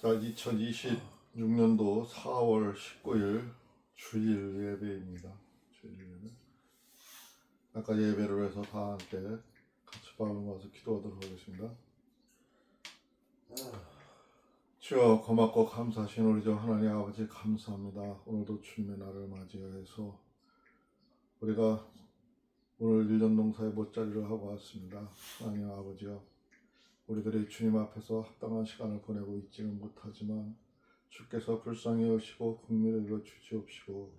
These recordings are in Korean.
자, 2026년도 4월 19일 주일 예배입니다. 주일 예배. 아까 예배를 해서 다 함께 같이 밥을 모아서 기도하도록 하겠습니다. 주여, 고맙고 감사하신 우리 주 하나님 아버지, 감사합니다. 오늘도 주님의 날을 맞이해서 우리가 오늘 1년 농사의 못자리를 하고 왔습니다. 하나님 아버지여, 우리들이 주님 앞에서 합당한 시간을 보내고 있지는 못하지만 주께서 불쌍히 여시고 긍휼히 여겨 주시옵시고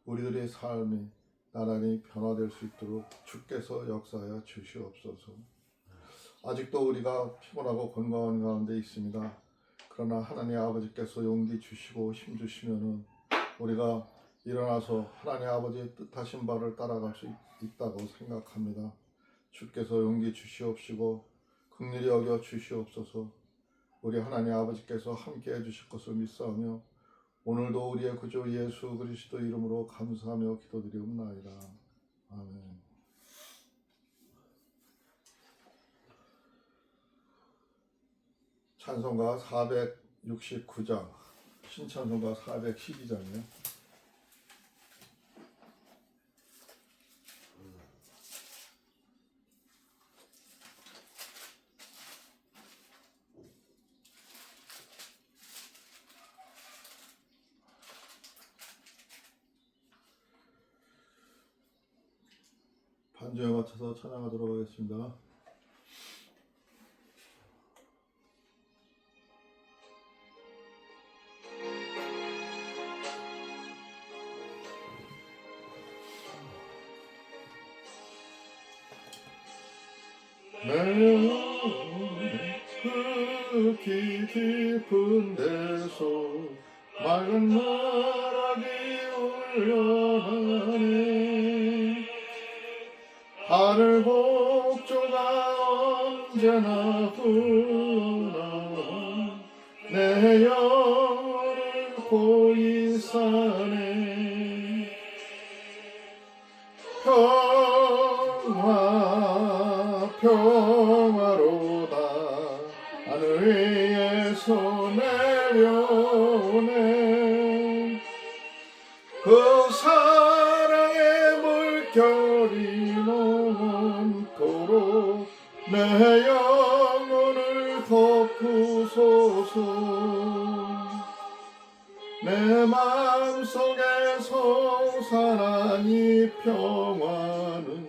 우리들의 삶이 나란히 변화될 수 있도록 주께서 역사하여 주시옵소서. 아직도 우리가 피곤하고 건강한 가운데 있습니다. 그러나 하나님 아버지께서 용기 주시고 힘 주시면은 우리가 일어나서 하나님 아버지의 뜻하신 바를 따라갈 수 있다고 생각합니다. 주께서 용기 주시옵시고 긍휼히 여겨 주시옵소서. 우리 하나님 아버지께서 함께 해주실 것을 믿사오며 오늘도 우리의 구주 예수 그리스도 이름으로 감사하며 기도드리옵나이다. 아멘. 찬송가 469장, 신찬송가 412장이요. 반주에 맞춰서 찬양하도록 하겠습니다. 내 흙이 깊은 데서 맑은 나락이 울려가네. 하늘 복조가 언제나 훈훈한 내 영혼을 고이 사네. 평화로다 하늘 위에서 내려오네. 그 사랑의 물결이 넘도록 내 영혼을 덮으소서. 내 마음속에 솟아난 이 평화는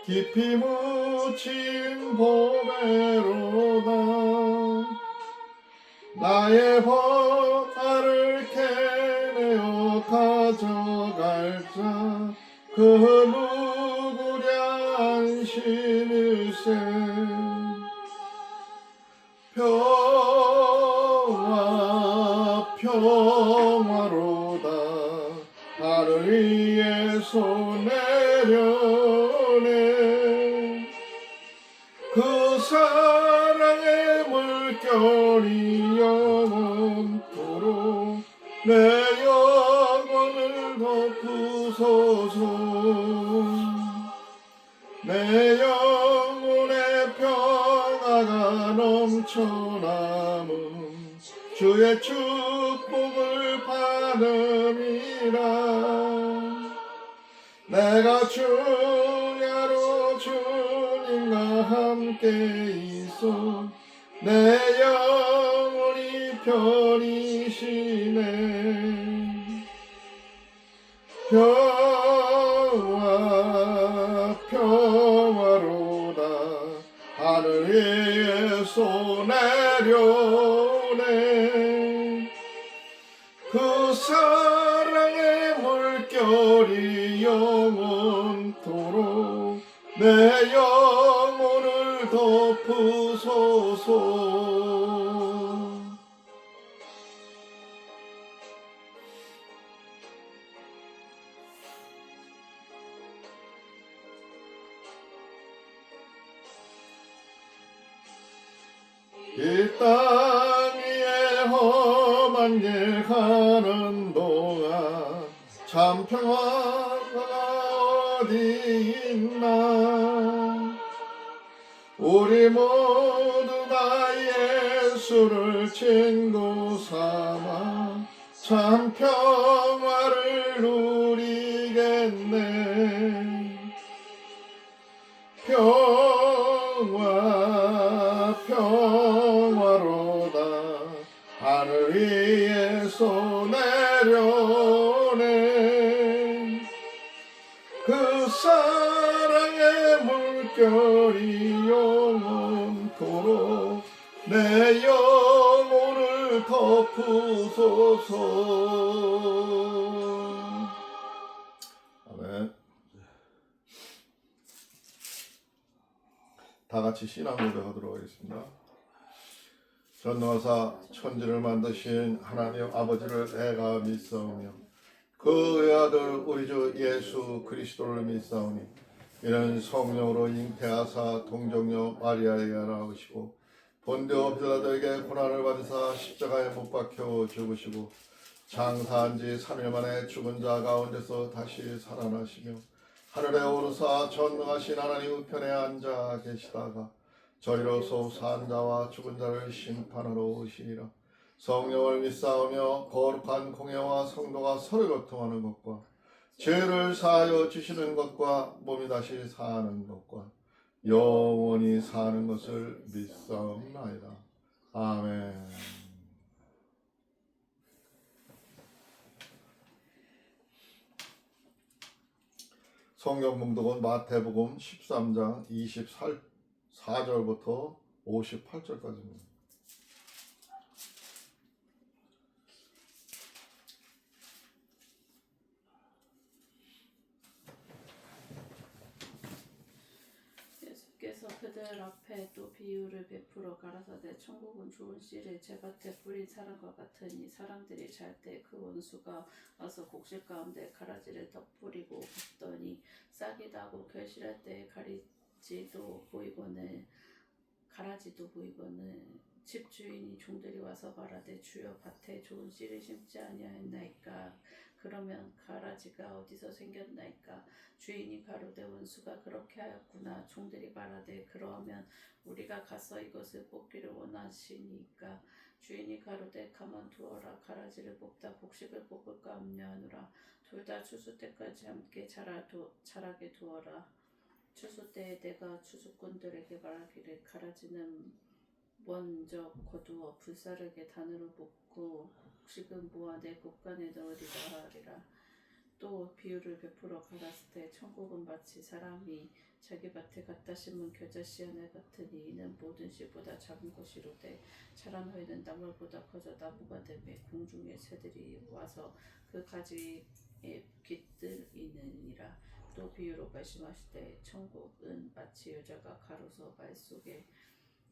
깊이 묻힌 보배로다. 나의 법화를 캐내어 가져갈 자 그 누구랴 안심일세. 평화로다 하늘 위에서 내려오네. 그 사랑의 물결이 영원토록 내 영혼을 덮으소서. 내 영혼의 평화가 넘쳐남은 주의 축복을 받음이라. 내가 주야로 주님과 함께 있어 내 영혼이 편이시네. 평화로다 하늘 위에서 내려오네. 그 사랑의 물결이 영원토록 내 영혼을 덮으소서. 이 땅 위에 험한 길 가는 동안 참 평화가 어디 있나. 우리 모두 다 예수 예수를 친구 삼아 참 평화를 누리겠네. 평화 평화로다 하늘 위에서 내려오네. 그 사랑의 물결이 영원토록 내 영혼을 덮으소서. 아멘. 다 같이 신앙 고백하도록 하겠습니다. 전능하사 천지를 만드신 하나님 아버지를 내가 믿사오며 그 아들 우리 주 예수 그리스도를 믿사오니 이는 성령으로 잉태하사 동정녀 마리아에게 나오시고 본디오 빌라도에게 고난을 받으사 십자가에 못 박혀 죽으시고 장사한 지 3일 만에 죽은 자 가운데서 다시 살아나시며 하늘에 오르사 전능하신 하나님 우편에 앉아 계시다가 저리로서 산 자와 죽은 자를 심판하러 오시리라. 성령을 믿사오며 거룩한 공예와 성도가 서로 교통하는 것과 죄를 사하여 주시는 것과 몸이 다시 사는 것과 영원히 사는 것을 믿사옵나이다. 아멘. 성경 봉독은 마태복음 13장 24절부터 58절까지입니다. 예수께서 그들 앞에 또 비유를 베풀어 가라사대 천국은 좋은 씨를 제밭에 뿌린 사람과 같으니 사람들이 잘 때 그 원수가 와서 곡식 가운데 가라지를 덧뿌리고 붓더니 싹이 나고 결실할 때 가라지도 보이거늘 집주인이 종들이 와서 말하되 주여 밭에 좋은 씨를 심지 아니하였나이까. 그러면 가라지가 어디서 생겼나이까. 주인이 가로되 원수가 그렇게 하였구나. 종들이 말하되 그러하면 우리가 가서 이것을 뽑기를 원하시니까. 주인이 가로되 가만 두어라. 가라지를 뽑다 곡식을 뽑을까 염려하노라. 둘 다 추수 때까지 함께 자라게 두어라. 추수 때에 내가 추수꾼들에게 말하기를 가라지는 먼저 거두어 불사르게 단으로 볶고 곡식은 모아 내 곡간에 넣으리라 하리라. 또 비유를 베풀어 가라스 때 천국은 마치 사람이 자기 밭에 갖다 심은 겨자씨 하나 같으니 이는 모든 씨보다 작은 것이로되 자란 후에는 나물보다 커져 나무가 되매 공중의 새들이 와서 그 가지에 깃들이느니라. 또 비유로 말씀하시되 천국은 마치 여자가 가로서 말 속에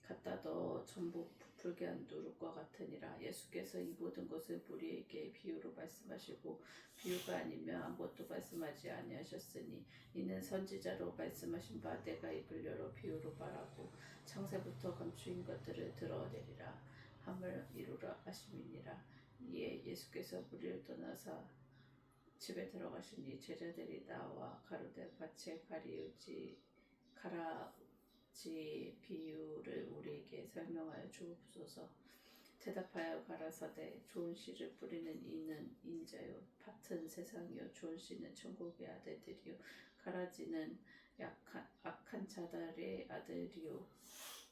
갖다 넣어 전복 부풀게 한 누룩과 같으니라. 예수께서 이 모든 것을 무리에게 비유로 말씀하시고 비유가 아니면 아무것도 말씀하지 아니하셨으니 이는 선지자로 말씀하신 바 내가 입을 열어 비유로 말하고 창세부터 감추인 것들을 드러내리라 함을 이루라 하심이니라. 이에 예수께서 무리를 떠나사 집에 들어가시니 제자들이 나와 가로되 밭에 가라지 비유를 우리에게 설명하여 주옵소서. 대답하여 가라사대 좋은 씨를 뿌리는 이는 인자요 밭은 세상이요 좋은 씨는 천국의 아들들이요 가라지는 악한 자들의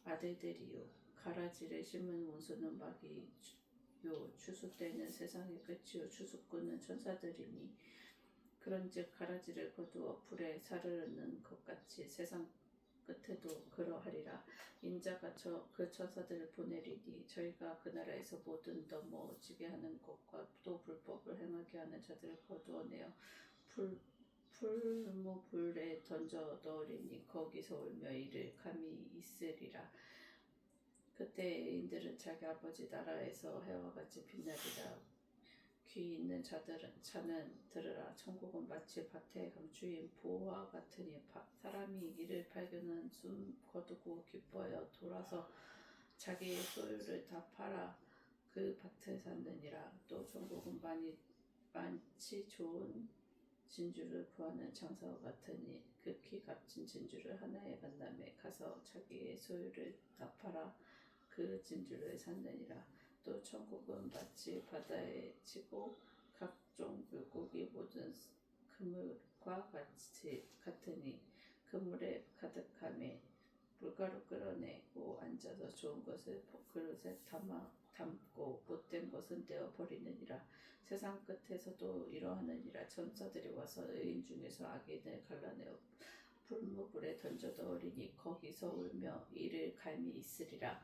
아들들이요 가라지를 심은 원수는 마귀요 추수 때는 세상의 끝이요 추수꾼은 천사들이니 그런즉 가라지를 거두어 불에 사르는 것 같이 세상 끝에도 그러하리라. 인자가 그 천사들을 보내리니 저희가 그 나라에서 모든 넘어지게 하는 것과 또 불법을 행하게 하는 자들을 거두어내어 풀무불에 던져 넣으리니 거기서 울며 이를 감히 있으리라. 그때 인들은 자기 아버지 나라에서 해와 같이 빛나리라. 귀 있는 자는 들으라. 천국은 마치 밭에 감추인 보화 같으니 사람이 이를 발견한 숨 거두고 기뻐하여 돌아서 자기의 소유를 다 팔아 그 밭을 샀느니라. 또 천국은 많지 좋은 진주를 구하는 장사와 같으니 극히 값진 진주를 하나에 만남에 가서 자기의 소유를 다 팔아 그 그 진주를 샀느니라. 또 천국은 마치 바다에 치고 각종 물고기 모든 그물과 같으니 그물에 가득함에 물가루 끌어내고 앉아서 좋은 것을 그릇에 담고 못된 것은 떼어 버리느니라. 세상 끝에서도 이러하느니라. 천사들이 와서 의인 중에서 악인을 갈라내어 불무불에 던져 넣으리니 거기서 울며 이를 갈미 있으리라.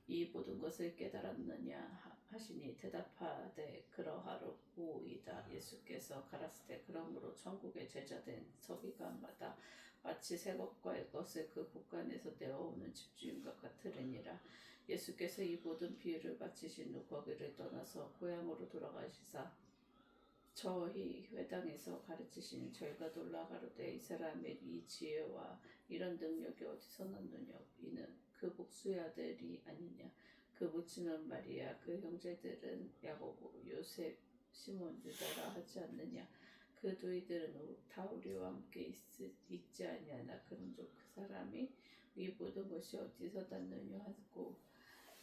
이 모든 것을 깨달았느냐 하시니 대답하되 그러하로이다. 예수께서 가라사대 그러므로 천국의 제자된 서기관마다 마치 새 것과 옛 것을 그 곳간에서 떼어오는 집주인과 같으리니라. 예수께서 이 모든 비유를 마치신 후 거기를 떠나서 고향으로 돌아가시사 저희 회당에서 가르치시니 저희가 놀라 가로되 이 사람의 이 지혜와 이런 능력이 어디서 났느냐. 이는 그 목수의 아들이 아니냐. 그母亲은 마리아, 그 형제들은 야고보, 요셉, 시몬, 유다라 하지 않느냐. 그 너희들은 다 우리와 함께 있지 아니하나. 그런즉 그 사람이 이 모든 것이 어디서 났느냐 하고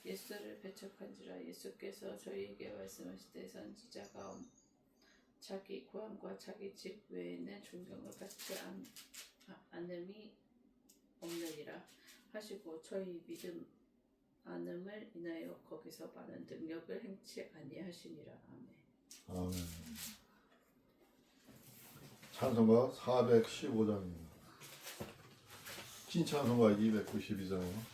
예수를 배척한지라. 예수께서 저희에게 말씀하시되 선지자가 자기 고향과 자기 집 외에는 존경을 받지 않음이 없느니라 하시고 저희 믿음 않음을 인하여 거기서 많은 능력을 행치 아니하시니라. 아멘. 아멘. 찬송가 415장입니다. 찐 찬송가 292장이요.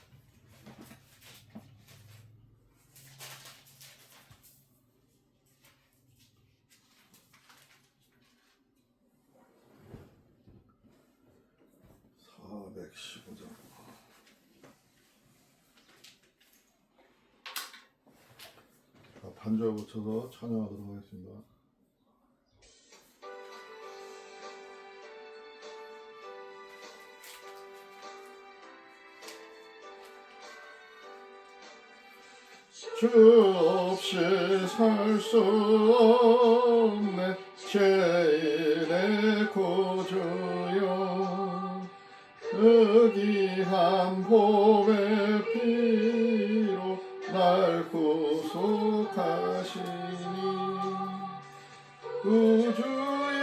반주에 붙여서 찬양하도록 하겠습니다. 주 없이 살 수 없네 죄인의 구주여 의기한 봄의 피로 날 구속하시니 우주의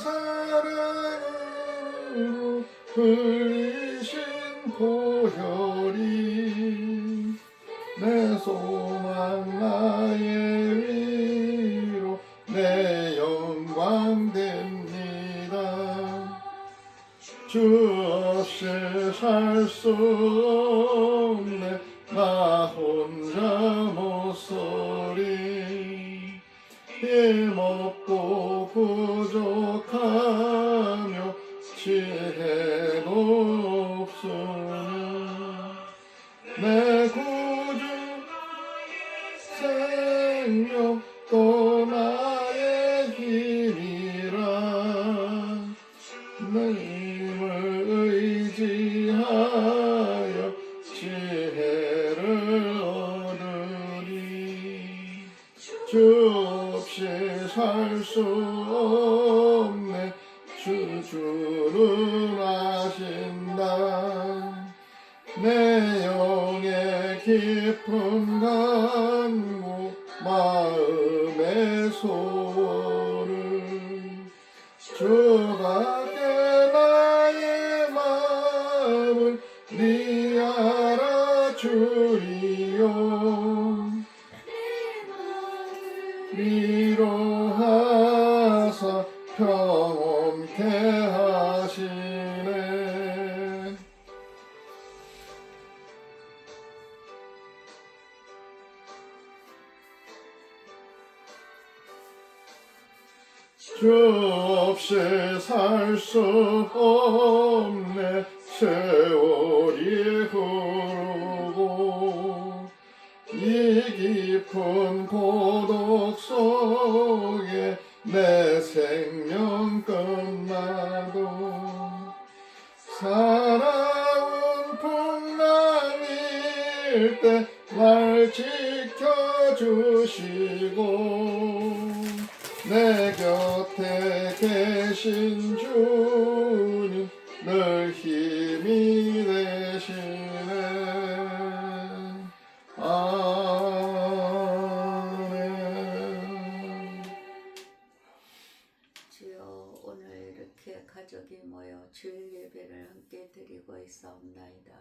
사랑으로 흘리신 보혈이 내 소망 나의 위로 내 영광 됩니다. 주 없이 살 수 없네 나 혼자 못서리 힘없고 부족하며 지혜도 없으니 내 구주 생명 또 나의 힘이라 주님을 의지하여 지혜를 얻으리 주 없이 살 수 없네 주는 아신다 내 영의 깊은 간구 마음의 소원을 주밖에 나의 마음을 네 알아주리요 위로하사 평온케 하시네 주 없이 살 수 없네 세월이 흐르고 이 깊은 고독 속에 내 생명 끝나도 살아온 풍랑일 때 날 지켜주시고 내 곁에 계신 주님 늘 힘이 되시네 가족이 모여 주일 예배를 함께 드리고 있사옵나이다.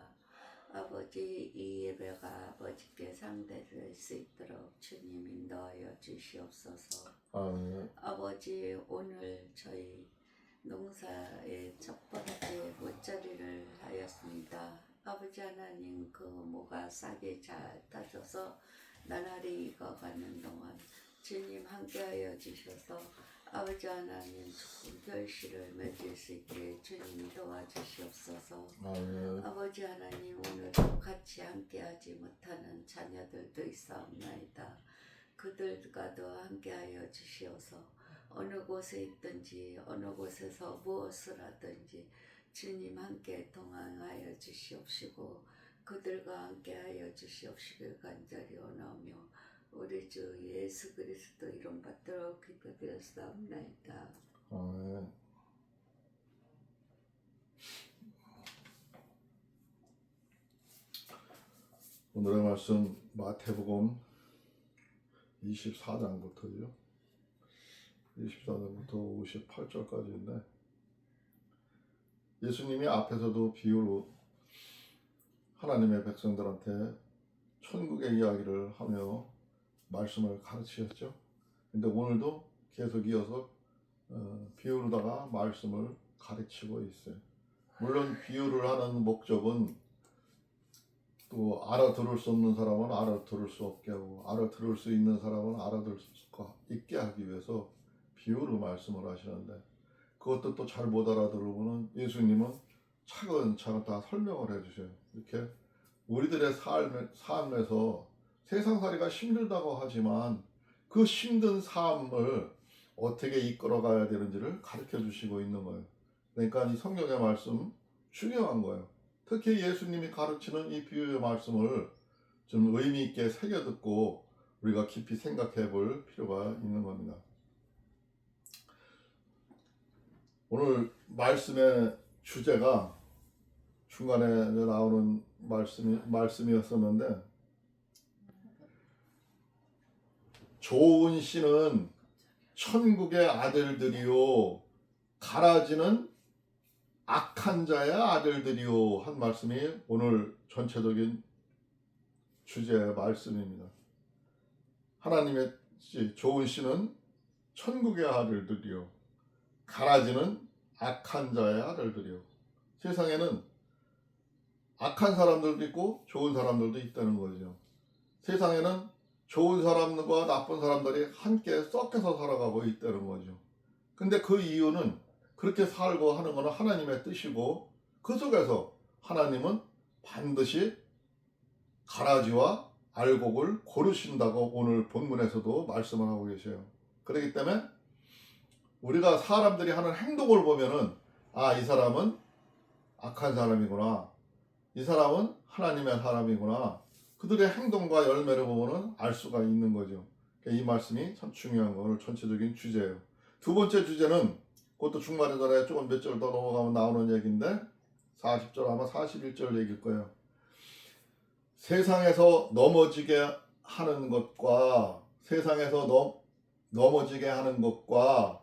아버지, 이 예배가 아버지께 상대될 수 있도록 주님 인도하여 주시옵소서. 아버지, 오늘 저희 농사의 첫 번째 못자리를 하였습니다. 아버지 하나님, 그 모가 싹이 잘 타져서 나날이 익어가는 동안 주님 함께하여 주셔서 아버지 하나님 좋은 결실을 맺을 수 있게 주님 도와주시옵소서. 아버지 하나님, 오늘도 같이 함께하지 못하는 자녀들도 있사옵나이다. 그들과도 함께하여 주시옵소서. 어느 곳에 있든지 어느 곳에서 무엇을 하든지 주님 함께 동행하여 주시옵시고 그들과 함께하여 주시옵시길 간절히 원하며 우리 주 예수 그리스도 이름 받들어 기도드렸사옵나이다. 아멘. 오늘의 말씀 마태복음 24장부터요. 24장부터 58절까지인데 예수님이 앞에서도 비유로 하나님의 백성들한테 천국의 이야기를 하며 말씀을 가르치셨죠. 근데 오늘도 계속 이어서 비유로다가 말씀을 가르치고 있어요. 물론 비유를 하는 목적은 또 알아들을 수 없는 사람은 알아들을 수 없게 하고 알아들을 수 있는 사람은 알아들을 수 있게 하기 위해서 비유로 말씀을 하시는데 그것도 또 잘 못 알아들으면 예수님은 차근차근 다 설명을 해주셔요. 이렇게 우리들의 삶에서 세상살이가 힘들다고 하지만 그 힘든 삶을 어떻게 이끌어가야 되는지를 가르쳐 주시고 있는 거예요. 그러니까 이 성경의 말씀 중요한 거예요. 특히 예수님이 가르치는 이 비유의 말씀을 좀 의미 있게 새겨 듣고 우리가 깊이 생각해 볼 필요가 있는 겁니다. 오늘 말씀의 주제가 중간에 나오는 말씀이었었는데 좋은 씨는 천국의 아들들이요 가라지는 악한 자의 아들들이요 한 말씀이 오늘 전체적인 주제의 말씀입니다. 하나님의 씨, 좋은 씨는 천국의 아들들이요 가라지는 악한 자의 아들들이요. 세상에는 악한 사람들도 있고 좋은 사람들도 있다는 거죠. 세상에는 좋은 사람과 나쁜 사람들이 함께 섞여서 살아가고 있다는 거죠. 근데 그 이유는 그렇게 살고 하는 것은 하나님의 뜻이고 그 속에서 하나님은 반드시 가라지와 알곡을 고르신다고 오늘 본문에서도 말씀을 하고 계세요. 그렇기 때문에 우리가 사람들이 하는 행동을 보면은 이 사람은 악한 사람이구나. 이 사람은 하나님의 사람이구나. 그들의 행동과 열매를 보면은 알 수가 있는 거죠. 이 말씀이 참 중요한 거 오늘 전체적인 주제예요. 두 번째 주제는 그것도 중간에 전에 조금 몇 절 더 넘어가면 나오는 얘기인데 40절 아마 41절 얘기일 거예요. 세상에서 넘어지게 하는 것과 세상에서 넘어지게 하는 것과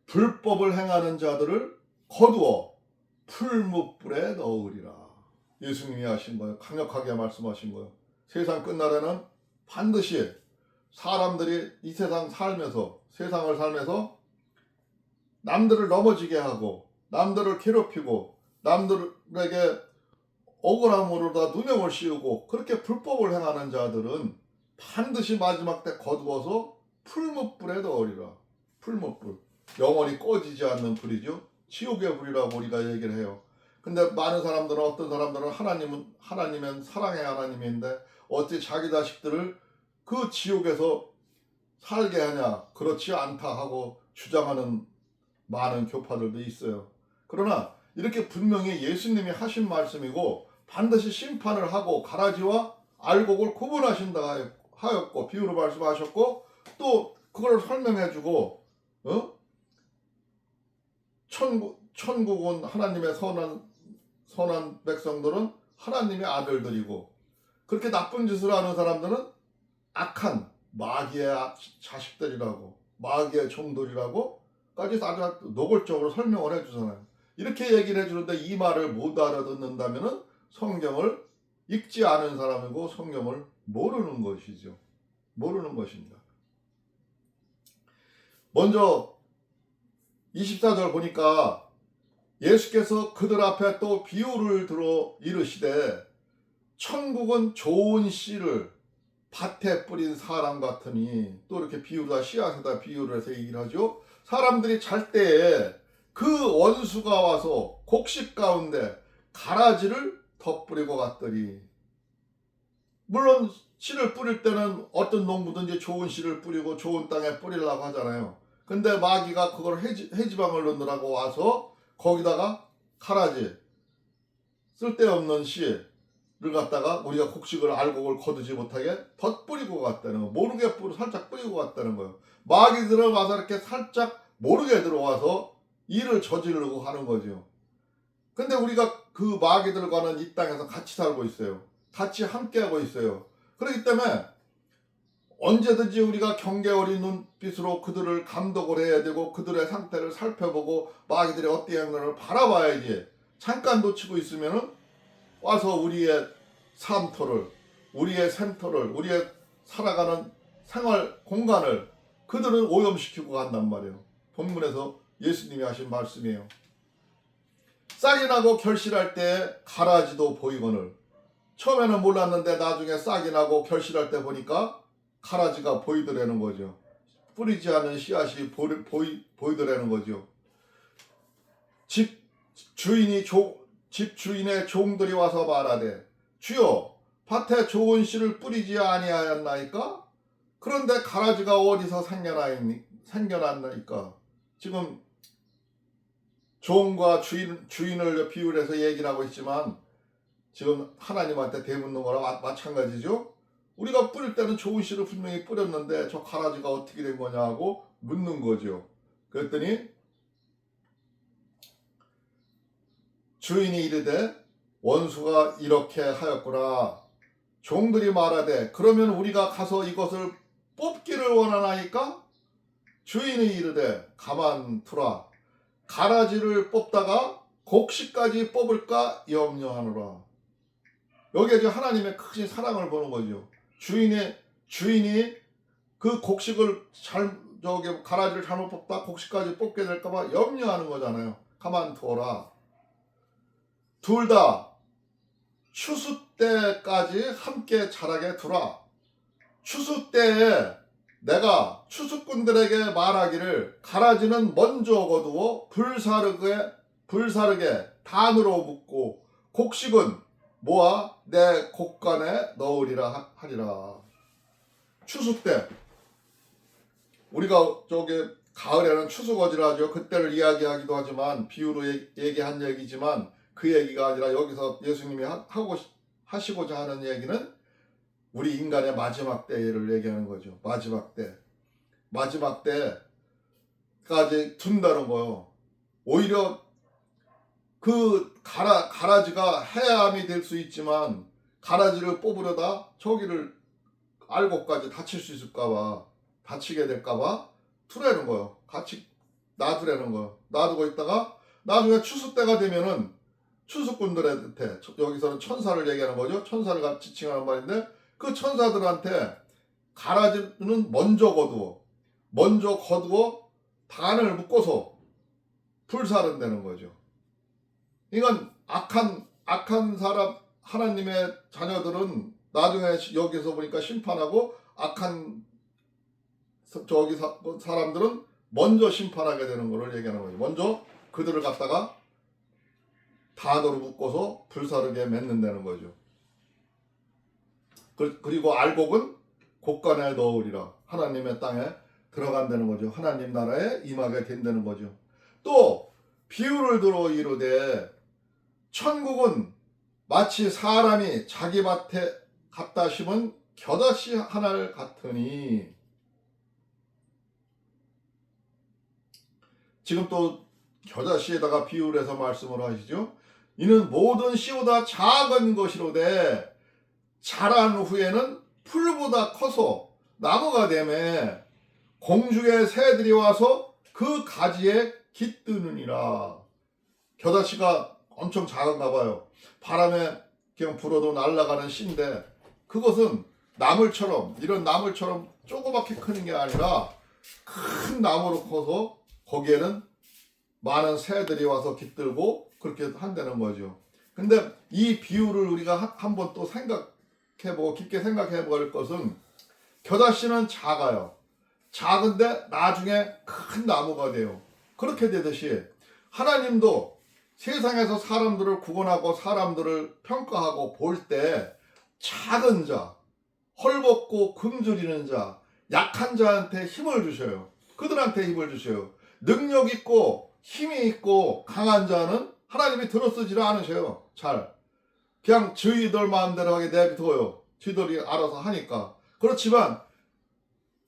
불법을 행하는 자들을 거두어 풀무불에 넣으리라. 예수님이 하신 거예요. 강력하게 말씀하신 거예요. 세상 끝날에는 반드시 사람들이 이 세상을 살면서 남들을 넘어지게 하고 남들을 괴롭히고 남들에게 억울함으로 다 누명을 씌우고 그렇게 불법을 행하는 자들은 반드시 마지막 때 거두어서 풀무불에 넣으리라. 풀무불. 영원히 꺼지지 않는 불이죠. 지옥의 불이라고 우리가 얘기를 해요. 근데 많은 사람들은 어떤 사람들은 하나님은 사랑의 하나님인데 어떻게 자기 자식들을 그 지옥에서 살게 하냐 그렇지 않다 하고 주장하는 많은 교파들도 있어요. 그러나 이렇게 분명히 예수님이 하신 말씀이고 반드시 심판을 하고 가라지와 알곡을 구분하신다 하였고 비유로 말씀하셨고 또 그걸 설명해주고 천국은 하나님의 선한 백성들은 하나님의 아들들이고 그렇게 나쁜 짓을 하는 사람들은 악한 마귀의 자식들이라고 마귀의 종들이라고까지 아주 노골적으로 설명을 해주잖아요. 이렇게 얘기를 해주는데 이 말을 못 알아듣는다면은 성경을 읽지 않은 사람이고 성경을 모르는 것이죠. 모르는 것입니다. 먼저 24절 보니까 예수께서 그들 앞에 또 비유를 들어 이르시되 천국은 좋은 씨를 밭에 뿌린 사람 같으니, 또 이렇게 비유를 씨앗에다 비유를 해서 얘기를 하죠. 사람들이 잘 때에 그 원수가 와서 곡식 가운데 가라지를 덧뿌리고 갔더니, 물론 씨를 뿌릴 때는 어떤 농부든지 좋은 씨를 뿌리고 좋은 땅에 뿌리려고 하잖아요. 근데 마귀가 그걸 해지방을 넣느라고 와서 거기다가 가라지, 쓸데없는 씨를 갖다가 우리가 곡식을 알곡을 거두지 못하게 덧뿌리고 갔다는 거, 모르게 살짝 뿌리고 갔다는 거예요. 마귀들은 와서 이렇게 살짝 모르게 들어와서 일을 저지르고 하는 거죠. 근데 우리가 그 마귀들과는 이 땅에서 같이 살고 있어요. 같이 함께하고 있어요. 그렇기 때문에 언제든지 우리가 경계 어린 눈빛으로 그들을 감독을 해야 되고 그들의 상태를 살펴보고 마귀들이 어떻게 하는가를 바라봐야지. 잠깐 놓치고 있으면은 와서 우리의 삶터를, 우리의 샘터를, 우리의 살아가는 생활 공간을 그들은 오염시키고 간단 말이에요. 본문에서 예수님이 하신 말씀이에요. 싹이 나고 결실할 때 가라지도 보이거늘. 처음에는 몰랐는데 나중에 싹이 나고 결실할 때 보니까 가라지가 보이더라는 거죠. 뿌리지 않은 씨앗이 보이더라는 거죠. 집 주인의 종들이 와서 말하되 주여 밭에 좋은 씨를 뿌리지 아니하였나이까? 그런데 가라지가 어디서 생겨났나이까? 지금 종과 주인을 비유를 해서 얘기를 하고 있지만 지금 하나님한테 대묻는 거랑 마찬가지죠. 우리가 뿌릴 때는 좋은 씨를 분명히 뿌렸는데 저 가라지가 어떻게 된 거냐고 묻는 거죠. 그랬더니 주인이 이르되 원수가 이렇게 하였구나. 종들이 말하되 그러면 우리가 가서 이것을 뽑기를 원하나이까? 주인이 이르되 가만두라. 가라지를 뽑다가 곡식까지 뽑을까 염려하노라. 여기에 이제 하나님의 크신 사랑을 보는 거죠. 주인이 그 곡식을 가라지를 잘못 뽑다 곡식까지 뽑게 될까봐 염려하는 거잖아요. 가만두어라. 둘 다 추수 때까지 함께 자라게 두라. 추수 때에 내가 추수꾼들에게 말하기를 가라지는 먼저 거두어 불사르게 단으로 묶고 곡식은 모아 내 곡간에 넣으리라 하리라. 추수 때 우리가 가을에는 추수거지를 하죠. 그때를 이야기하기도 하지만 비유로 얘기한 얘기지만 그 얘기가 아니라 여기서 예수님이 하시고자 하는 얘기는 우리 인간의 마지막 때를 얘기하는 거죠. 마지막 때까지 둔다는 거예요. 오히려 그 가라지가 해암이 될 수 있지만 가라지를 뽑으려다 저기를 알고까지 다칠 수 있을까봐, 다치게 될까봐 두라는 거예요. 같이 놔두라는 거예요. 놔두고 있다가 나중에 추수 때가 되면은 추수꾼들한테, 여기서는 천사를 얘기하는 거죠. 천사를 같이 지칭하는 말인데 그 천사들한테 가라지는 먼저 거두어 단을 묶어서 불사른다는 거죠. 이건 악한 사람, 하나님의 자녀들은 나중에 여기서 보니까 심판하고 악한 사람들은 먼저 심판하게 되는 것을 얘기하는 거죠. 먼저 그들을 갖다가 단으로 묶어서 불사르게 맺는다는 거죠. 그리고 알곡은 곡간에 넣으리라. 하나님의 땅에 들어간다는 거죠. 하나님 나라에 임하게 된다는 거죠. 또 비유를 들어 이르되 천국은 마치 사람이 자기 밭에 갖다 심은 겨자씨 하나를 같으니. 지금 또 겨자씨에다가 비유를 해서 말씀을 하시죠. 이는 모든 씨보다 작은 것이로되 자란 후에는 풀보다 커서 나무가 되매 공중의 새들이 와서 그 가지에 깃드느니라. 겨자씨가 엄청 작은가 봐요. 바람에 그냥 불어도 날아가는 씨인데 그것은 나물처럼 이런 나물처럼 조그맣게 크는 게 아니라 큰 나무로 커서 거기에는 많은 새들이 와서 깃들고 그렇게 한다는 거죠. 근데 이 비유를 우리가 한번 또 생각해보고 깊게 생각해볼 것은 겨자씨는 작아요. 작은데 나중에 큰 나무가 돼요. 그렇게 되듯이 하나님도 세상에서 사람들을 구원하고 사람들을 평가하고 볼 때 작은 자, 헐벗고 굶주리는 자, 약한 자한테 힘을 주셔요. 그들한테 힘을 주셔요. 능력 있고 힘이 있고 강한 자는 하나님이 들어쓰지를 않으셔요. 잘. 그냥 저희들 마음대로 하게 내비둬요. 저희들이 알아서 하니까. 그렇지만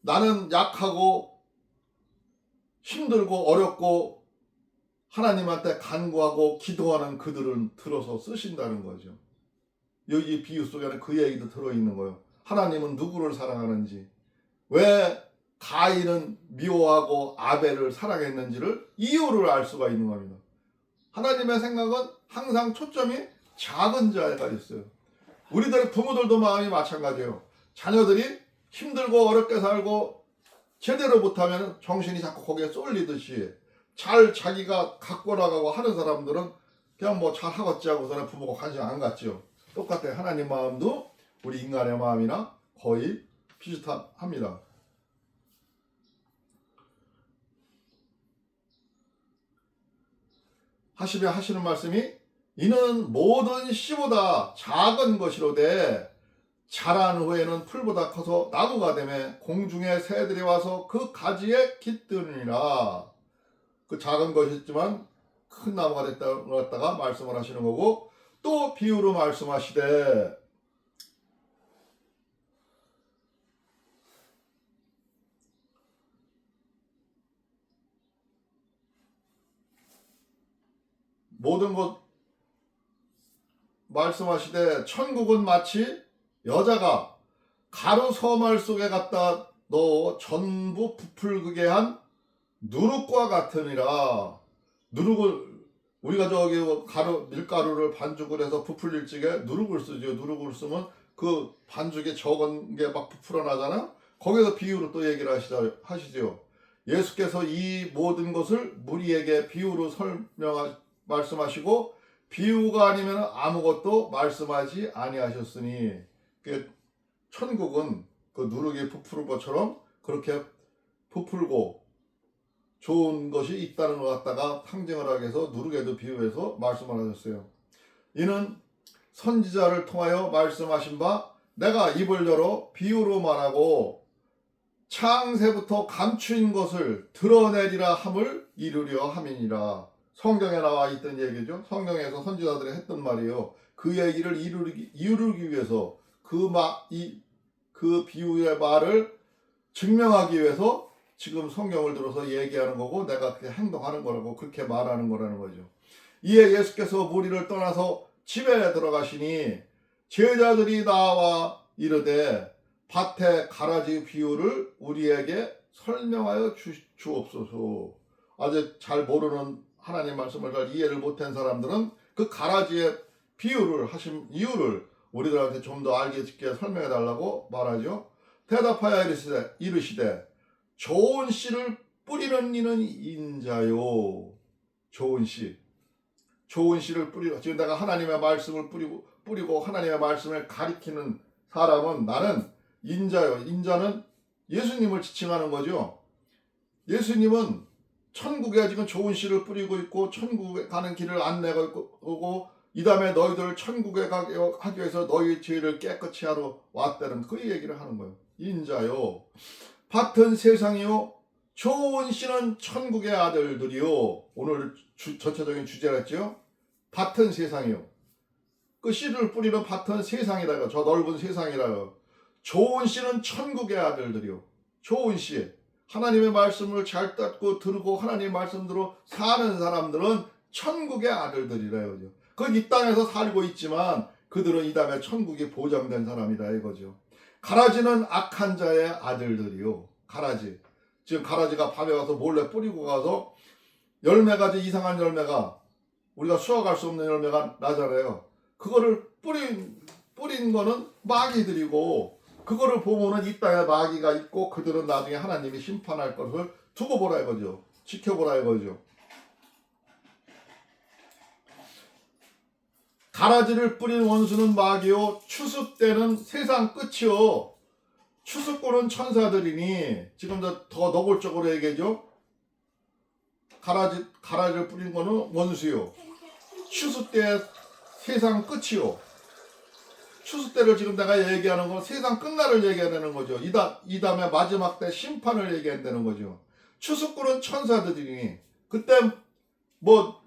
나는 약하고 힘들고 어렵고 하나님한테 간구하고 기도하는 그들은 들어서 쓰신다는 거죠. 여기 비유 속에는 그 얘기도 들어있는 거예요. 하나님은 누구를 사랑하는지, 왜 가인은 미워하고 아벨을 사랑했는지를 이유를 알 수가 있는 겁니다. 하나님의 생각은 항상 초점이 작은 자에가 있어요. 우리들의 부모들도 마음이 마찬가지예요. 자녀들이 힘들고 어렵게 살고 제대로 못하면 정신이 자꾸 거기에 쏠리듯이 잘 자기가 갖고 나가고 하는 사람들은 그냥 뭐 잘하겠지 하고서는 부모가 관심 안 갖지요. 똑같아요. 하나님 마음도 우리 인간의 마음이나 거의 비슷합니다. 하시는 말씀이 이는 모든 씨보다 작은 것이로되 자란 후에는 풀보다 커서 나무가 되매 공중의 새들이 와서 그 가지에 깃드니라. 그 작은 것이지만 큰 나무가 됐다고 갖다가 말씀을 하시는 거고, 또 비유로 말씀하시되 모든 것 말씀하시되 천국은 마치 여자가 가루 서말 속에 갖다 넣어 전부 부풀게 한 누룩과 같으니라. 누룩을 우리가 저기 밀가루를 반죽을 해서 부풀릴 적에 누룩을 쓰죠. 누룩을 쓰면 그 반죽에 적은 게 막 부풀어 나잖아요. 거기서 비유로 또 얘기를 하시죠. 예수께서 이 모든 것을 무리에게 비유로 말씀하시고 비유가 아니면 아무것도 말씀하지 아니하셨으니, 천국은 그 누룩이 부풀은 것처럼 그렇게 부풀고 좋은 것이 있다는 것 갖다가 상징을 하기 위해서 누룩에도 비유해서 말씀을 하셨어요. 이는 선지자를 통하여 말씀하신 바 내가 입을 열어 비유로 말하고 창세부터 감추인 것을 드러내리라 함을 이루려 함이니라. 성경에 나와 있던 얘기죠. 성경에서 선지자들이 했던 말이에요. 그 얘기를 이루기 위해서 그 비유의 말을 증명하기 위해서 지금 성경을 들어서 얘기하는 거고 내가 그렇게 행동하는 거라고 그렇게 말하는 거라는 거죠. 이에 예수께서 무리를 떠나서 집에 들어가시니 제자들이 나와 이르되 밭의 가라지 비유를 우리에게 설명하여 주옵소서. 아직 잘 모르는 하나님 말씀을 잘 이해를 못한 사람들은 그 가라지의 비유를 하신 이유를 우리들한테 좀 더 알게 설명해 달라고 말하죠. 대답하여 이르시되 좋은 씨를 뿌리는 이는 인자요. 좋은 씨를 뿌리고, 지금 내가 하나님의 말씀을 뿌리고 하나님의 말씀을 가리키는 사람은 나는 인자요. 인자는 예수님을 지칭하는 거죠. 예수님은 천국에 지금 좋은 씨를 뿌리고 있고 천국에 가는 길을 안내하고 이 다음에 너희들을 천국에 가게 하기 위해서 너희 죄를 깨끗이 하러 왔다는 그 얘기를 하는 거예요. 인자요. 밭은 세상이요. 좋은 씨는 천국의 아들들이요. 오늘 전체적인 주제였죠. 밭은 세상이요. 그 씨를 뿌리는 밭은 세상이라요. 저 넓은 세상이라요. 좋은 씨는 천국의 아들들이요. 좋은 씨. 하나님의 말씀을 잘 듣고 들고 하나님의 말씀대로 사는 사람들은 천국의 아들들이래요. 그 이 땅에서 살고 있지만 그들은 이 다음에 천국이 보장된 사람이다 이거죠. 가라지는 악한 자의 아들들이요. 가라지. 지금 가라지가 밤에 가서 몰래 뿌리고 가서 열매가 이상한 열매가 우리가 수확할 수 없는 열매가 나잖아요. 그거를 뿌린 거는 마귀들이고, 그거를 보면은 이 땅에 마귀가 있고 그들은 나중에 하나님이 심판할 것을 두고 보라 이거죠. 지켜보라 이거죠. 가라지를 뿌린 원수는 마귀요 추수 때는 세상 끝이요. 추수꾼은 천사들이니, 지금 더 노골적으로 얘기하죠. 가라지를 뿌린 거는 원수요. 추수 때 세상 끝이요. 추수 때를 지금 내가 얘기하는 건 세상 끝날을 얘기하는 거죠. 이 다음에 마지막 때 심판을 얘기한다는 거죠. 추수꾼은 천사들이니, 그때 뭐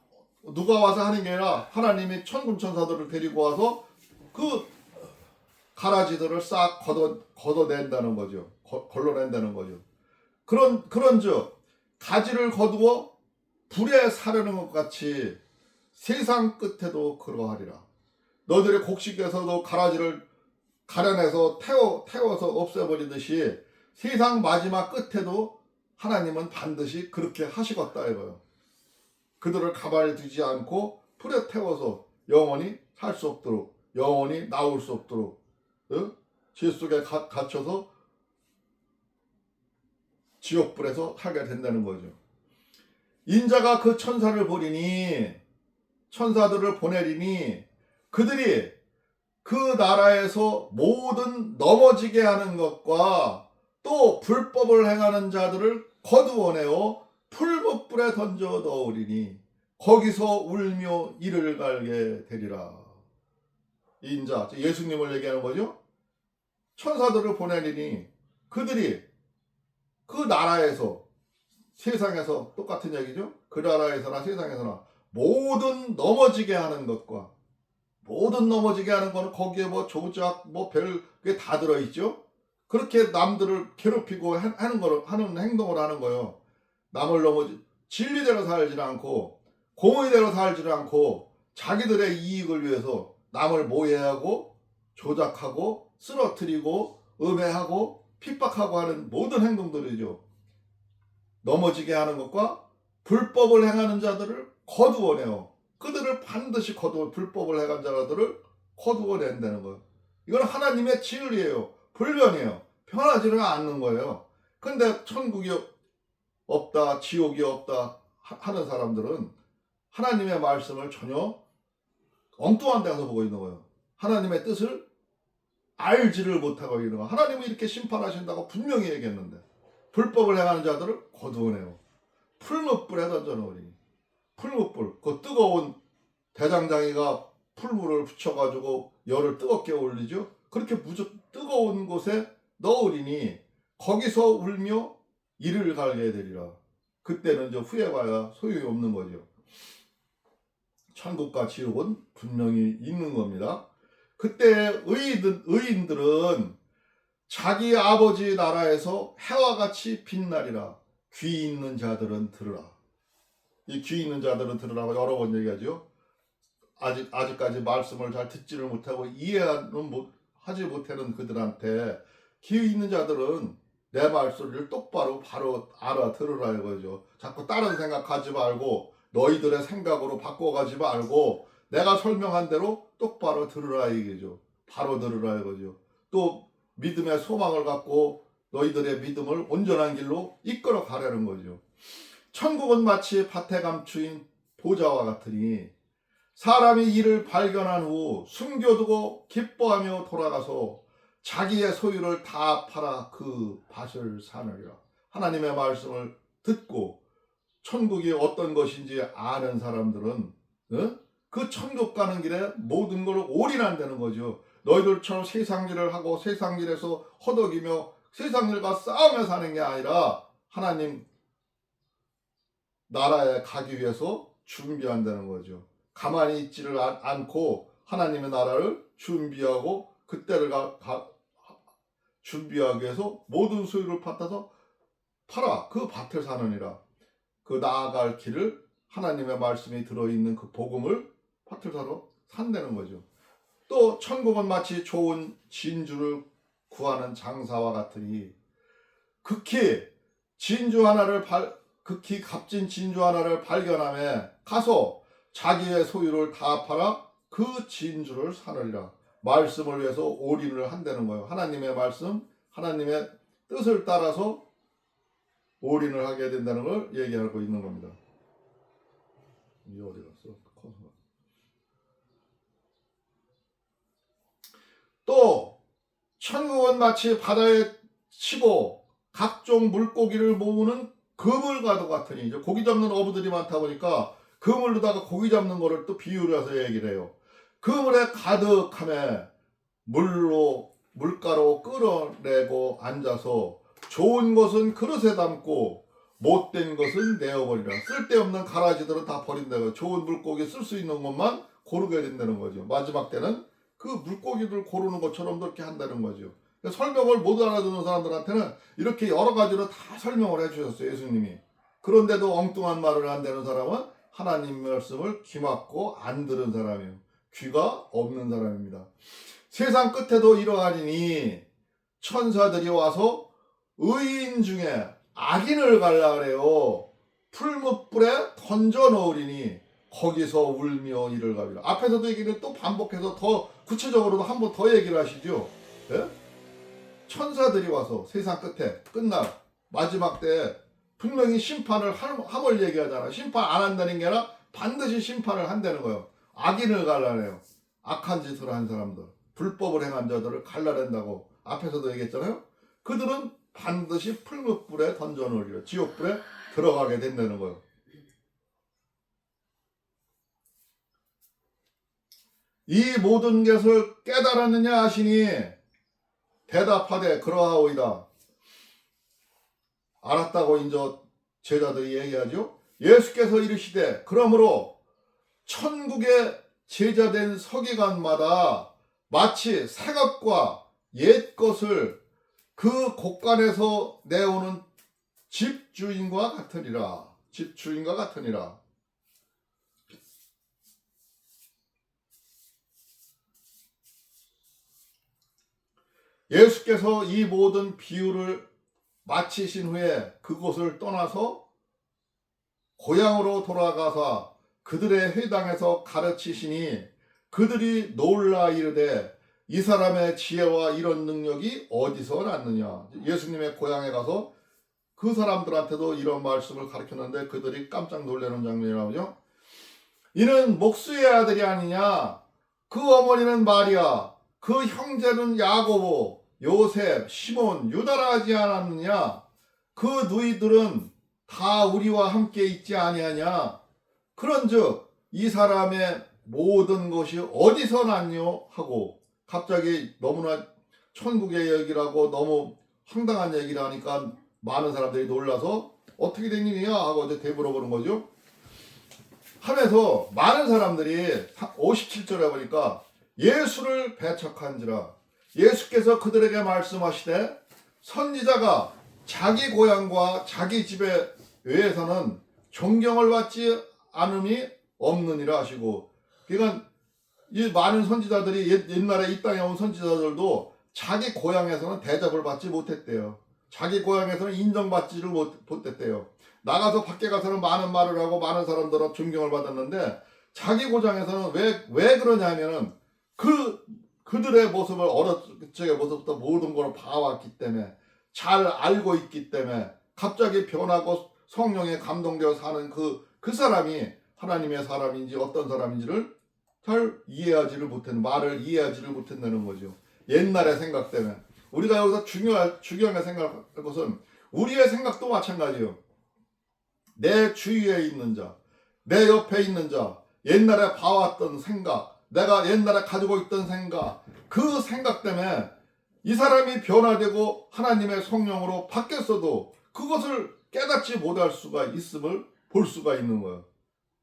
누가 와서 하는 게 아니라 하나님이 천군 천사들을 데리고 와서 그 가라지들을 싹 걷어낸다는 거죠. 걸러낸다는 거죠. 그런즉 가지를 거두어 불에 사르는 것 같이 세상 끝에도 그러하리라. 너희들의 곡식에서도 가라지를 가려내서 태워서 없애버리듯이 세상 마지막 끝에도 하나님은 반드시 그렇게 하시겠다 이거예요. 그들을 가만히 두지 않고 불에 태워서 영원히 살 수 없도록, 영원히 나올 수 없도록, 죄 속에 갇혀서 지옥불에서 살게 된다는 거죠. 인자가 그 천사들을 보내리니 그들이 그 나라에서 모든 넘어지게 하는 것과 또 불법을 행하는 자들을 거두어내어 풀무불에 던져 넣으리니 거기서 울며 이를 갈게 되리라. 인자, 예수님을 얘기하는 거죠. 천사들을 보내리니 그들이 그 나라에서, 세상에서 똑같은 얘기죠. 그 나라에서나 세상에서나 모든 넘어지게 하는 것과, 모든 넘어지게 하는 거는 거기에 뭐 조작, 뭐 별게 다 들어있죠. 그렇게 남들을 괴롭히고 하는 행동을 하는 거예요. 남을 진리대로 살지 않고 공의대로 살지 않고 자기들의 이익을 위해서 남을 모해하고 조작하고 쓰러뜨리고 음해하고 핍박하고 하는 모든 행동들이죠. 넘어지게 하는 것과 불법을 행하는 자들을 거두어내요. 그들을 반드시 불법을 행한 자들을 거두어낸다는 거예요. 이건 하나님의 진리예요. 불변이에요. 변하지는 않는 거예요. 근데 천국이 없다, 지옥이 없다 하는 사람들은 하나님의 말씀을 전혀 엉뚱한 데 가서 보고 있는 거예요. 하나님의 뜻을 알지를 못하고 있는 거예요. 하나님이 이렇게 심판하신다고 분명히 얘기했는데 불법을 행하는 자들을 거두어내요. 풀무불에 던져놓으니, 풀무불, 그 뜨거운 대장장이가 풀물을 붙여가지고 열을 뜨겁게 올리죠. 그렇게 뜨거운 곳에 넣으리니 거기서 울며 이를 갈게 되리라. 그때는 이제 후회봐야 소용이 없는 거죠. 천국과 지옥은 분명히 있는 겁니다. 그때 의인들은 자기 아버지 나라에서 해와 같이 빛나리라. 귀 있는 자들은 들으라. 이 귀 있는 자들은 들으라고 여러 번 얘기하죠. 아직까지 말씀을 잘 듣지를 못하고 하지 못하는 그들한테 귀 있는 자들은 내 말소리를 똑바로 바로 알아들으라 이거죠. 자꾸 다른 생각하지 말고 너희들의 생각으로 바꿔가지 말고 내가 설명한 대로 똑바로 들으라 이거죠. 바로 들으라 이거죠. 또 믿음의 소망을 갖고 너희들의 믿음을 온전한 길로 이끌어 가려는 거죠. 천국은 마치 밭에 감추인 보좌와 같으니 사람이 이를 발견한 후 숨겨두고 기뻐하며 돌아가서 자기의 소유를 다 팔아 그 밭을 사느리라. 하나님의 말씀을 듣고 천국이 어떤 것인지 아는 사람들은 그 천국 가는 길에 모든 걸 올인한다는 거죠. 너희들처럼 세상 일을 하고 세상 일에서 허덕이며 세상 일과 싸우며 사는 게 아니라 하나님 나라에 가기 위해서 준비한다는 거죠. 가만히 있지를 않고 하나님의 나라를 준비하고 그때를 준비하기 위해서 모든 소유를 받아서 팔아 그 밭을 사느니라. 그 나아갈 길을 하나님의 말씀이 들어있는 그 복음을 밭을 사러 산다는 거죠. 또 천국은 마치 좋은 진주를 구하는 장사와 같으니 극히 값진 진주 하나를 발견하며 가서 자기의 소유를 다 팔아 그 진주를 사느리라. 말씀을 위해서 올인을 한다는 거예요. 하나님의 말씀, 하나님의 뜻을 따라서 올인을 하게 된다는 걸 얘기하고 있는 겁니다. 이게 어디 갔어? 또 천국은 마치 바다에 치고 각종 물고기를 모으는 그물과도 같으니, 이제 고기 잡는 어부들이 많다 보니까 그물로다가 고기 잡는 거를 또 비유를 해서 얘기를 해요. 그물에 가득함에 물가로 끌어내고 앉아서 좋은 것은 그릇에 담고 못된 것은 내어버리라. 쓸데없는 가라지들은 다 버린다고. 좋은 물고기 쓸 수 있는 것만 고르게 된다는 거죠. 마지막 때는 그 물고기들 고르는 것처럼 그렇게 한다는 거죠. 설명을 못 알아듣는 사람들한테는 이렇게 여러 가지로 다 설명을 해주셨어요, 예수님이. 그런데도 엉뚱한 말을 한다는 사람은 하나님 말씀을 귀막고 안 들은 사람이에요. 귀가 없는 사람입니다. 세상 끝에도 이러하니 천사들이 와서 의인 중에 악인을 갈라 그래요. 풀무불에 던져 넣으리니 거기서 울며 이를 가리라. 앞에서도 얘기를 또 반복해서 더 구체적으로도 한 번 더 얘기를 하시죠. 예? 천사들이 와서 세상 끝에 끝날 마지막 때 분명히 심판을 함을 얘기하잖아. 심판 안 한다는 게 아니라 반드시 심판을 한다는 거예요. 악인을 갈라내요. 악한 짓을 한 사람들, 불법을 행한 자들을 갈라낸다고 앞에서도 얘기했잖아요. 그들은 반드시 풀무불에 던져놓으리라. 지옥불에 들어가게 된다는 거예요. 이 모든 것을 깨달았느냐 하시니 대답하되 그러하오이다. 알았다고 이제 제자들이 얘기하죠. 예수께서 이르시되 그러므로 천국의 제자된 서기관마다 마치 새 것과 옛 것을 그 곳간에서 내오는 집주인과 같으니라. 집주인과 같으니라. 예수께서 이 모든 비유를 마치신 후에 그곳을 떠나서 고향으로 돌아가사 그들의 회당에서 가르치시니 그들이 놀라 이르되 이 사람의 지혜와 이런 능력이 어디서 났느냐. 예수님의 고향에 가서 그 사람들한테도 이런 말씀을 가르쳤는데 그들이 깜짝 놀라는 장면이라고요. 이는 목수의 아들이 아니냐. 그 어머니는 마리아, 그 형제는 야고보, 요셉, 시몬, 유다라 하지 않았느냐. 그 누이들은 다 우리와 함께 있지 아니하냐. 그런즉 이 사람의 모든 것이 어디서 났뇨 하고 갑자기 너무나 천국의 얘기라고 너무 황당한 얘기를 하니까 많은 사람들이 놀라서 어떻게 된 일이냐 하고 이제 되물어보는 거죠. 하면서 많은 사람들이 57절에 보니까 예수를 배척한지라. 예수께서 그들에게 말씀하시되 선지자가 자기 고향과 자기 집에 외에서는 존경을 받지 않음이 없느니라 하시고, 그러니까 이 많은 선지자들이 옛날에 이 땅에 온 선지자들도 자기 고향에서는 대접을 받지 못했대요. 자기 고향에서는 인정받지를 못했대요. 나가서 밖에 가서는 많은 말을 하고 많은 사람들은 존경을 받았는데 자기 고장에서는 왜 그러냐면은 그들의 모습을 어렸을 적의 모습부터 모든 걸 봐왔기 때문에 잘 알고 있기 때문에 갑자기 변하고 성령에 감동되어 사는 그 사람이 하나님의 사람인지 어떤 사람인지를 잘 이해하지를 못했는, 말을 이해하지를 못한다는 거죠. 옛날의 생각 때문에. 우리가 여기서 중요하게 생각할 것은 우리의 생각도 마찬가지예요. 내 주위에 있는 자, 내 옆에 있는 자, 옛날에 봐왔던 생각, 내가 옛날에 가지고 있던 생각, 그 생각 때문에 이 사람이 변화되고 하나님의 성령으로 바뀌었어도 그것을 깨닫지 못할 수가 있음을 볼 수가 있는 거예요.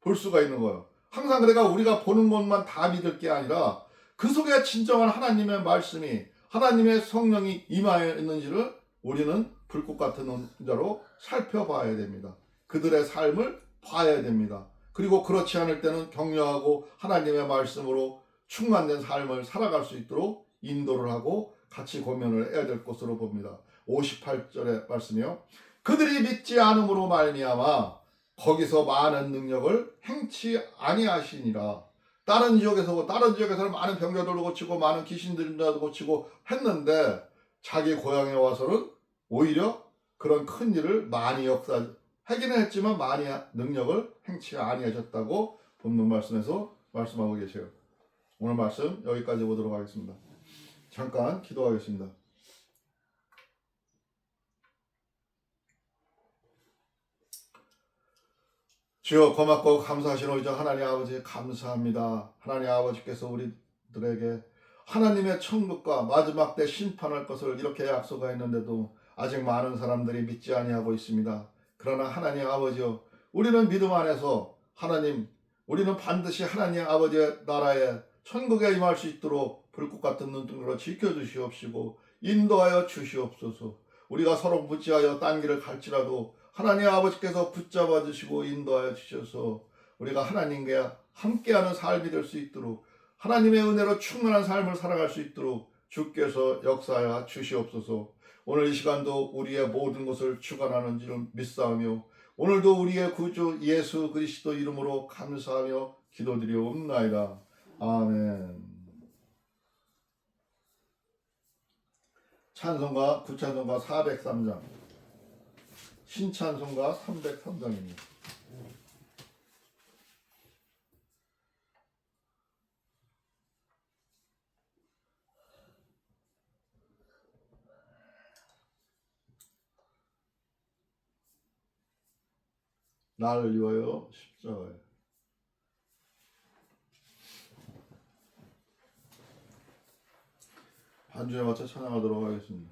볼 수가 있는 거예요. 항상 그래가 우리가 보는 것만 다 믿을 게 아니라 그 속에 진정한 하나님의 말씀이, 하나님의 성령이 임하여 있는지를 우리는 불꽃 같은 자로 살펴봐야 됩니다. 그들의 삶을 봐야 됩니다. 그리고 그렇지 않을 때는 격려하고 하나님의 말씀으로 충만된 삶을 살아갈 수 있도록 인도를 하고 같이 고면을 해야 될 것으로 봅니다. 58절의 말씀이요. 그들이 믿지 않음으로 말미암아 거기서 많은 능력을 행치 아니하시니라. 다른 지역에서는 많은 병자들도 고치고 많은 귀신들도 고치고 했는데 자기 고향에 와서는 오히려 그런 큰 일을 많이 하기는 했지만 많이 능력을 행치 아니하셨다고 본문 말씀에서 말씀하고 계세요. 오늘 말씀 여기까지 보도록 하겠습니다. 잠깐 기도하겠습니다. 주여, 고맙고 감사하신 우리 주 하나님 아버지, 감사합니다. 하나님 아버지께서 우리들에게 하나님의 천국과 마지막 때 심판할 것을 이렇게 약속하였는데도 아직 많은 사람들이 믿지 아니하고 있습니다. 그러나 하나님 아버지여, 우리는 믿음 안에서 우리는 반드시 하나님 아버지의 나라에 천국에 임할 수 있도록 불꽃 같은 눈등으로 지켜주시옵시고 인도하여 주시옵소서. 우리가 서로 붙지하여 딴 길을 갈지라도 하나님 아버지께서 붙잡아 주시고 인도하여 주셔서 우리가 하나님께 함께하는 삶이 될 수 있도록, 하나님의 은혜로 충만한 삶을 살아갈 수 있도록 주께서 역사하여 주시옵소서. 오늘 이 시간도 우리의 모든 것을 주관하는 줄 믿사오며 오늘도 우리의 구주 예수 그리스도 이름으로 감사하며 기도드리옵나이다. 아멘. 찬송가 구찬송가 403장, 신찬송가 303장입니다. 나를 위하여 십자가에. 반주에 맞춰 찬양하도록 하겠습니다.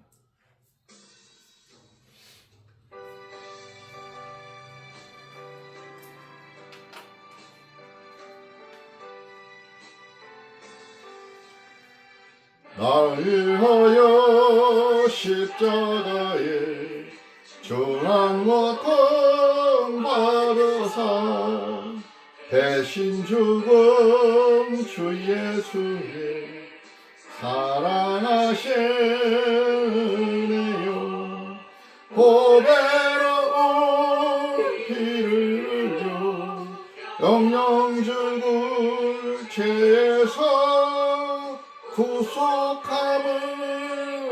나를 위하여 십자가에 중한 고통 받으사 대신 죽은 주 예수의 사랑하시네요. 고배로운 피를 흘려 영영 죽을 죄에서 구속함을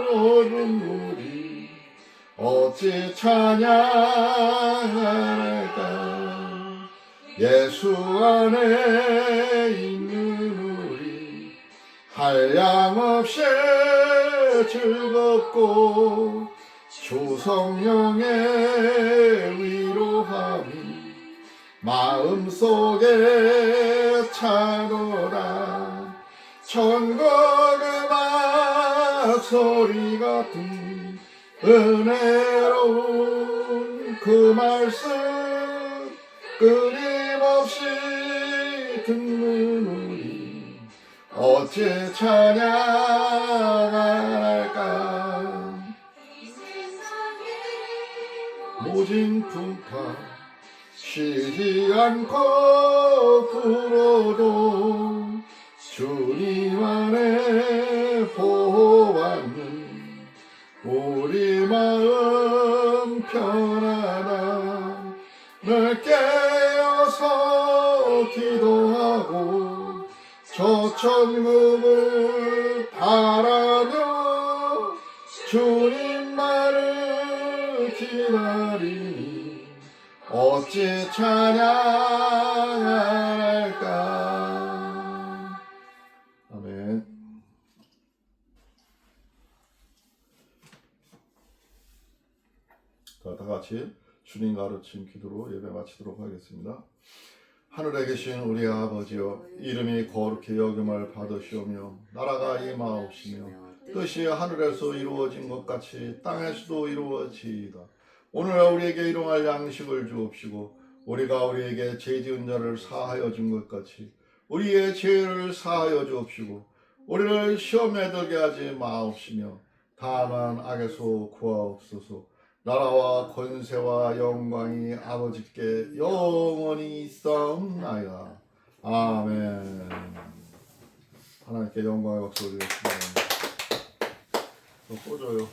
얻은 우리 어찌 찬양할까. 예수 안에 있는 우리 한량없이 즐겁고 주 성령의 위로함이 마음속에 차더라. 천국의 소리 같은 은혜로운 그 말씀 끊임없이 듣는 우리 어찌 찬양할까. 모진 풍파 쉬지 않고 불어도 주님 안에 보호받는 우리 마음 편하다. 늘 깨어서 기도하고 저 천국을 바라며 주님만을 기다리니 어찌 찬양할까. 아멘. 자, 다 같이 주님 가르친 기도로 예배 마치도록 하겠습니다. 하늘에 계신 우리 아버지여, 이름이 거룩히 여김을 받으시오며 나라가 임하옵시며 뜻이 하늘에서 이루어진 것 같이 땅에서도 이루어지이다. 오늘 우리에게 일용할 양식을 주옵시고 우리가 우리에게 죄 지은 자를 사하여 준 것 같이 우리의 죄를 사하여 주옵시고 우리를 시험에 들게 하지 마옵시며 다만 악에서 구하옵소서. 나라와 권세와 영광이 아버지께 영원히 있사옵나이다. 아멘. 하나님께 영광의 박수 올리겠습니다. 또 꽂아요.